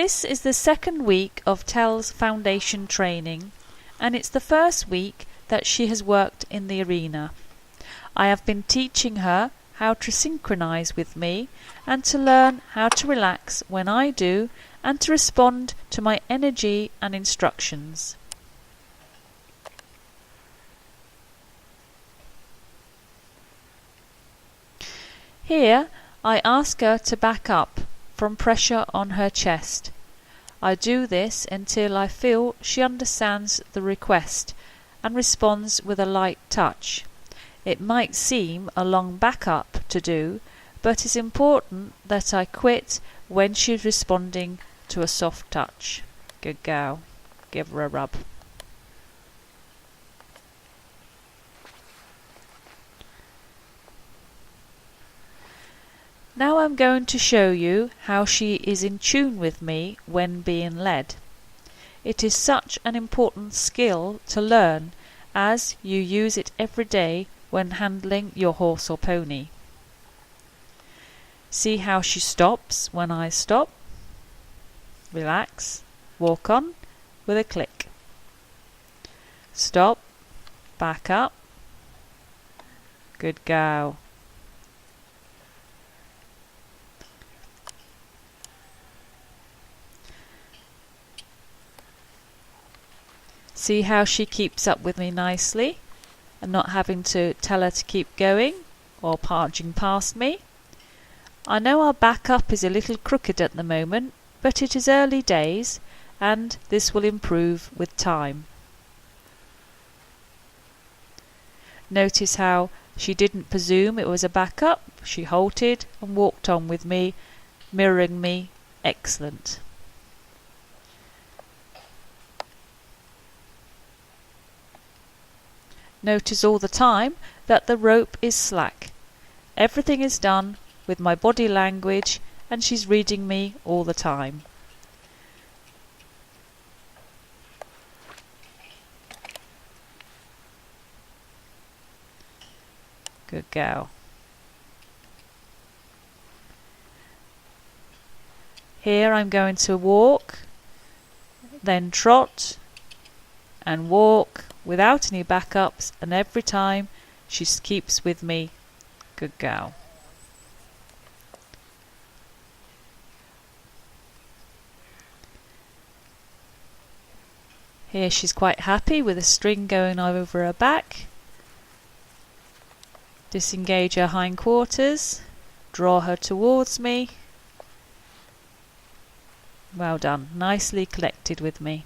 This is the second week of Tel's foundation training, and it's the first week that she has worked in the arena. I have been teaching her how to synchronize with me and to learn how to relax when I do and to respond to my energy and instructions. Here I ask her to back up from pressure on her chest. I do this until I feel she understands the request and responds with a light touch. It might seem a long back up to do, but it's important that I quit when she's responding to a soft touch. Good girl. Give her a rub. Now I'm going to show you how she is in tune with me when being led. It is such an important skill to learn as you use it every day when handling your horse or pony. See how she stops when I stop. Relax, walk on with a click. Stop, back up. Good girl. See how she keeps up with me nicely and not having to tell her to keep going or parging past me. I know our back up is a little crooked at the moment, but it is early days and this will improve with time. Notice how she didn't presume it was a back up. She halted and walked on with me, mirroring me. Excellent. Notice all the time that the rope is slack. Everything is done with my body language and she's reading me all the time. Good girl. Here I'm going to walk, then trot and walk without any backups, and every time she keeps with me. Good girl. Here she's quite happy with a string going over her back. Disengage her hindquarters, draw her towards me. Well done, nicely collected with me.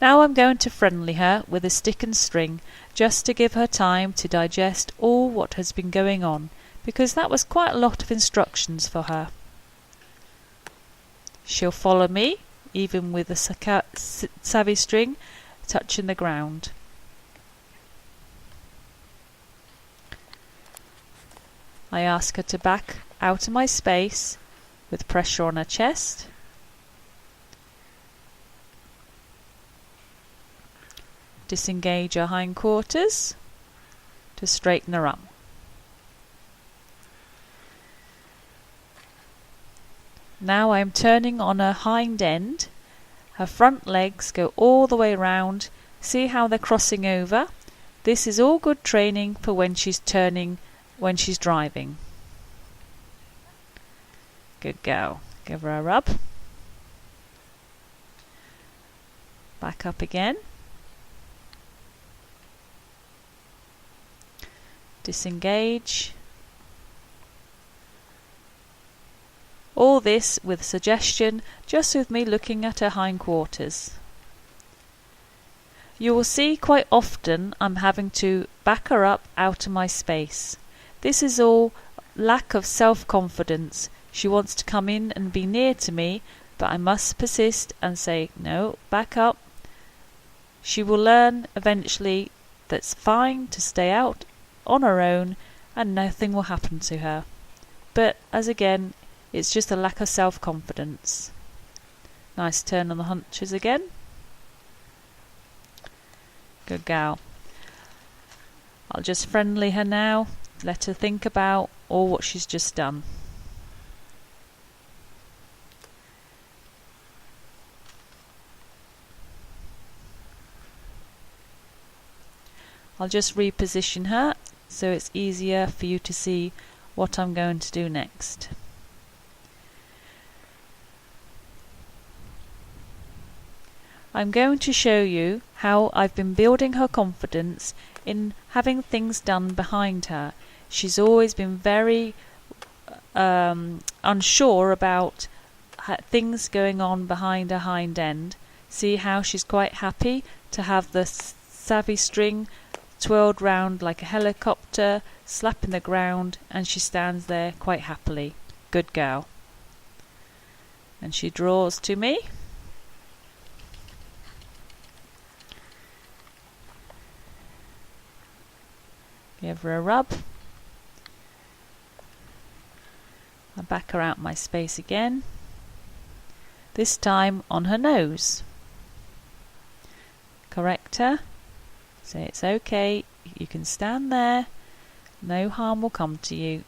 Now I'm going to friendly her with a stick and string just to give her time to digest all what has been going on, because that was quite a lot of instructions for her. She'll follow me even with the savvy string touching the ground. I ask her to back out of my space with pressure on her chest. Disengage her hindquarters to straighten her up. Now I am turning on her hind end. Her front legs go all the way around. See how they're crossing over? This is all good training for when she's turning, when she's driving. Good girl. Give her a rub. Back up again. Disengage. All this with suggestion, just with me looking at her hindquarters. You will see quite often I'm having to back her up out of my space. This is all lack of self-confidence. She wants to come in and be near to me, but I must persist and say, no, back up. She will learn eventually that's fine to stay out on her own and nothing will happen to her. But as again, it's just a lack of self-confidence. Nice turn on the hunches again. Good gal. I'll just friendly her now, let her think about all what she's just done. I'll just reposition her so it's easier for you to see what I'm going to do next. I'm going to show you how I've been building her confidence in having things done behind her. She's always been very unsure about things going on behind her hind end. See how she's quite happy to have the savvy string twirled round like a helicopter, slapping the ground, and she stands there quite happily. Good girl. And she draws to me. Give her a rub. I back her out my space again. This time on her nose. Correct her. Say it's okay, you can stand there. No harm will come to you.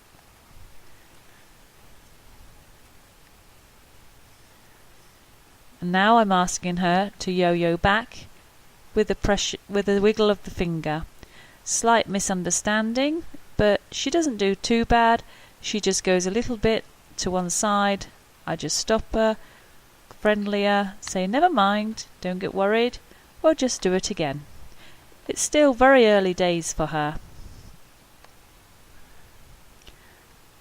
And now I'm asking her to yo-yo back with a wiggle of the finger. Slight misunderstanding, but she doesn't do too bad. She just goes a little bit to one side. I just stop her, friendlier, say never mind, don't get worried, we'll just do it again. It's still very early days for her.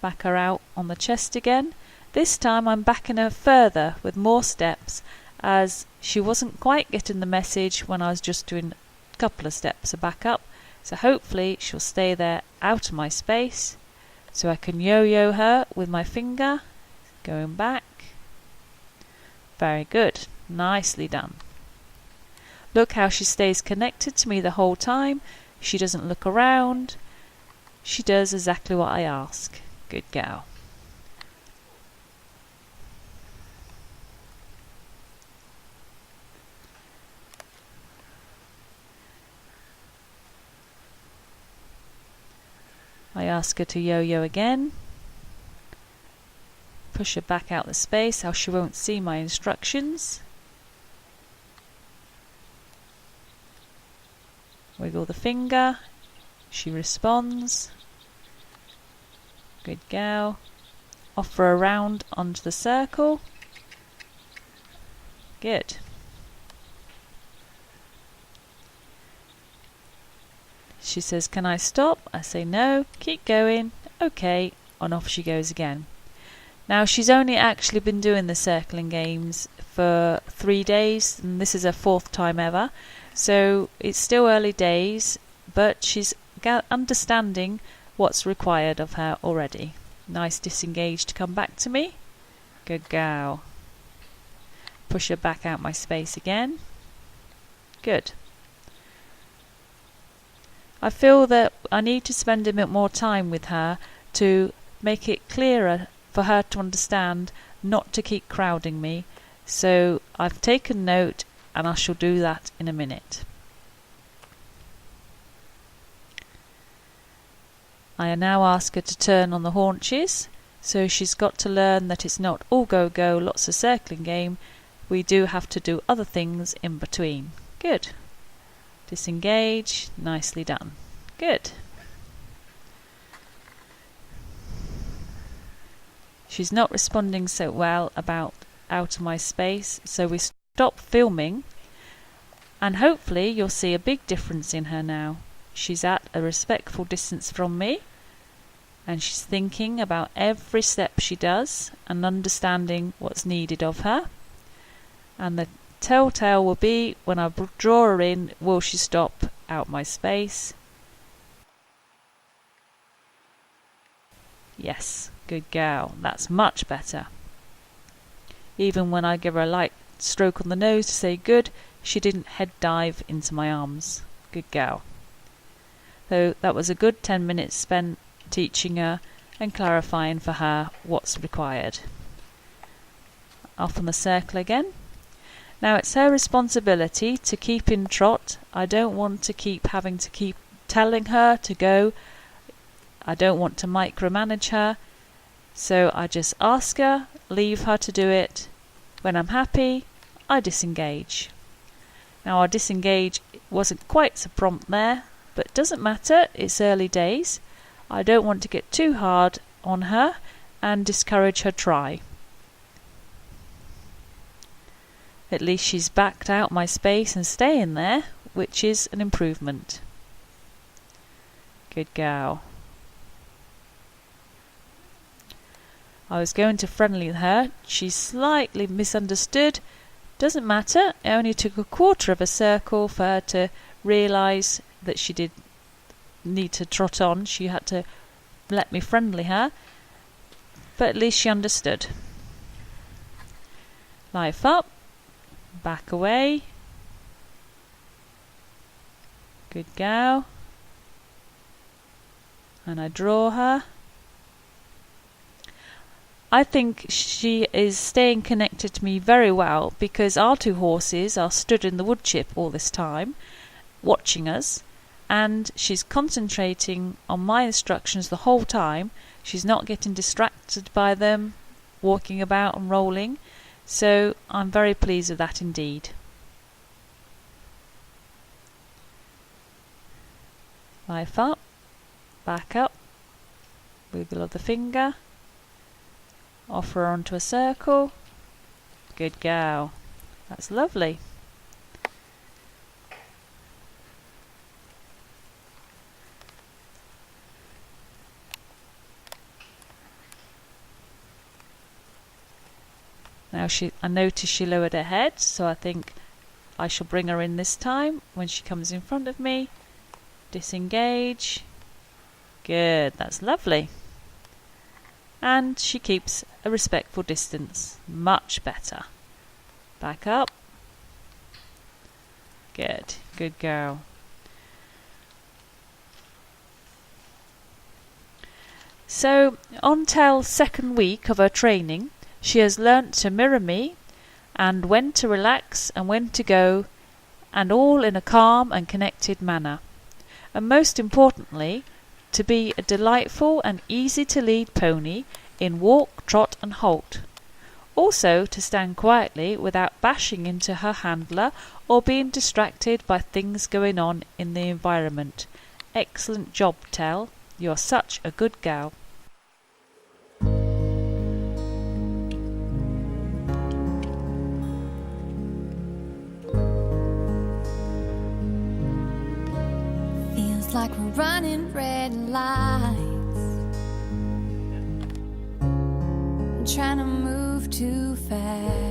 Back her out on the chest again. This time I'm backing her further with more steps, as she wasn't quite getting the message when I was just doing a couple of steps of back up. So hopefully she'll stay there out of my space, so I can yo-yo her with my finger, going back. Very good, nicely done. Look how she stays connected to me the whole time. She doesn't look around. She does exactly what I ask. Good girl. I ask her to yo-yo again. Push her back out the space, how she won't see my instructions. Wiggle the finger. She responds. Good girl. Offer her round onto the circle. Good. She says, can I stop? I say no, keep going. Okay, and off she goes again. Now she's only actually been doing the circling games for 3 days, and this is her 4th time ever. So it's still early days, but she's understanding what's required of her already. Nice disengage to come back to me. Good girl. Push her back out my space again. Good. I feel that I need to spend a bit more time with her to make it clearer for her to understand not to keep crowding me. So I've taken note, and I shall do that in a minute. I now ask her to turn on the haunches, so she's got to learn that it's not all go-go, lots of circling game. We do have to do other things in between. Good. Disengage, nicely done. Good. She's not responding so well about out of my space, so we stop filming, and hopefully you'll see a big difference in her now. She's at a respectful distance from me, and she's thinking about every step she does and understanding what's needed of her. And the telltale will be when I draw her in, will she stop out my space? Yes, good girl, that's much better. Even when I give her a light stroke on the nose to say good, she didn't head dive into my arms. Good girl. So that was a good 10 minutes spent teaching her and clarifying for her what's required. Off on the circle again. Now it's her responsibility to keep in trot. I don't want to keep having to keep telling her to go. I don't want to micromanage her. So I just ask her, leave her to do it. When I'm happy, I disengage. Now our disengage wasn't quite so prompt there, But it doesn't matter, it's early days. I don't want to get too hard on her and discourage her try. At least she's backed out my space and staying there, which is an improvement. Good gal. I was going to friendly her. She slightly misunderstood. Doesn't matter, it only took a quarter of a circle for her to realise that she did need to trot on. She had to let me friendly her, but at least she understood. Life up, back away. Good gal. And I draw her. I think she is staying connected to me very well because our two horses are stood in the wood chip all this time, watching us, and she's concentrating on my instructions the whole time. She's not getting distracted by them, walking about and rolling, so I'm very pleased with that indeed. Life up, back up, wiggle of the finger. Offer her onto a circle. Good gal. That's lovely. Now I notice she lowered her head, so I think I shall bring her in this time when she comes in front of me. Disengage. Good, that's lovely. And she keeps a respectful distance. Much better. Back up. Good. Good girl. So, on Tell's second week of her training, she has learnt to mirror me and when to relax and when to go, and all in a calm and connected manner. And most importantly, to be a delightful and easy to lead pony in walk, trot and halt. Also to stand quietly without bashing into her handler or being distracted by things going on in the environment. Excellent job, Tell. You are such a good gal. Feels like we're running red lights, trying to move too fast.